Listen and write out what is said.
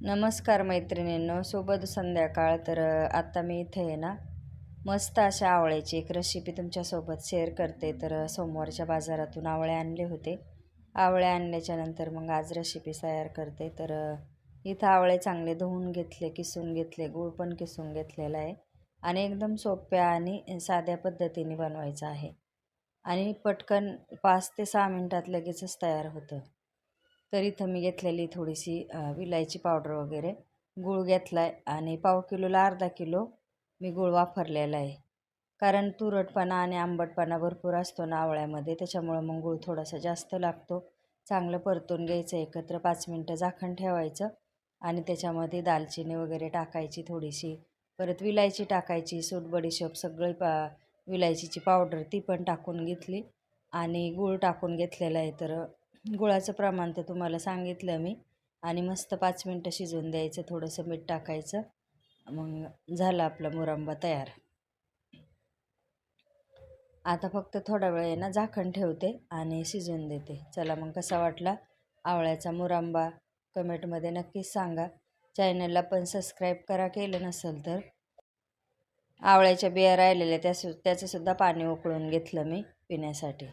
नमस्कार मैत्रिणींनो, शुभ संध्याकाळ. तर आता मी इथे आहे ना, मस्त अशा आवळ्याची एक रेसिपी तुमच्यासोबत शेअर करते. तर सोमवारच्या बाजारातून आवळे आणले होते. आवळे आणल्याच्यानंतर मग आज रेसिपी तयार करते. तर इथं आवळे चांगले धुवून घेतले, किसून घेतले, गूळ पण किसून घेतलेला आहे आणि एकदम सोप्या आणि साध्या पद्धतीने बनवायचं आहे आणि पटकन 5 ते 6 मिनिटात लगेचच तयार होतं. तर इथं मी घेतलेली थोडीशी विलायची पावडर वगैरे, गूळ घेतला आहे आणि पाव किलोला अर्धा किलो मी गूळ वापरलेला आहे. कारण तुरटपणा आणि आंबटपणा भरपूर असतो ना आवळ्यामध्ये, त्याच्यामुळं मग गूळ थोडासा जास्त लागतो. चांगलं परतून घ्यायचं, एकत्र 5 मिनटं झाकण ठेवायचं आणि त्याच्यामध्ये दालचिनी वगैरे टाकायची थोडीशी, परत विलायची टाकायची, सूट बडीशेप सगळी विलायचीची पावडर ती पण टाकून घेतली आणि गूळ टाकून घेतलेला आहे. तर गुळाचं प्रमाण तर तुम्हाला सांगितलं मी आणि मस्त 5 मिनटं शिजवून द्यायचं, थोडंसं मीठ टाकायचं. मग झालं आपला मुरंबा तयार. आता फक्त थोडा वेळ आहे ना झाकण ठेवते आणि शिजवून देते. चला मग कसा वाटला आवळ्याचा मुरंबा कमेंटमध्ये नक्कीच सांगा. चॅनलला पण सबस्क्राईब करा केलं नसेल तर. आवळ्याच्या बिया राहिलेल्या त्याचंसुद्धा पाणी उकळून घेतलं मी पिण्यासाठी.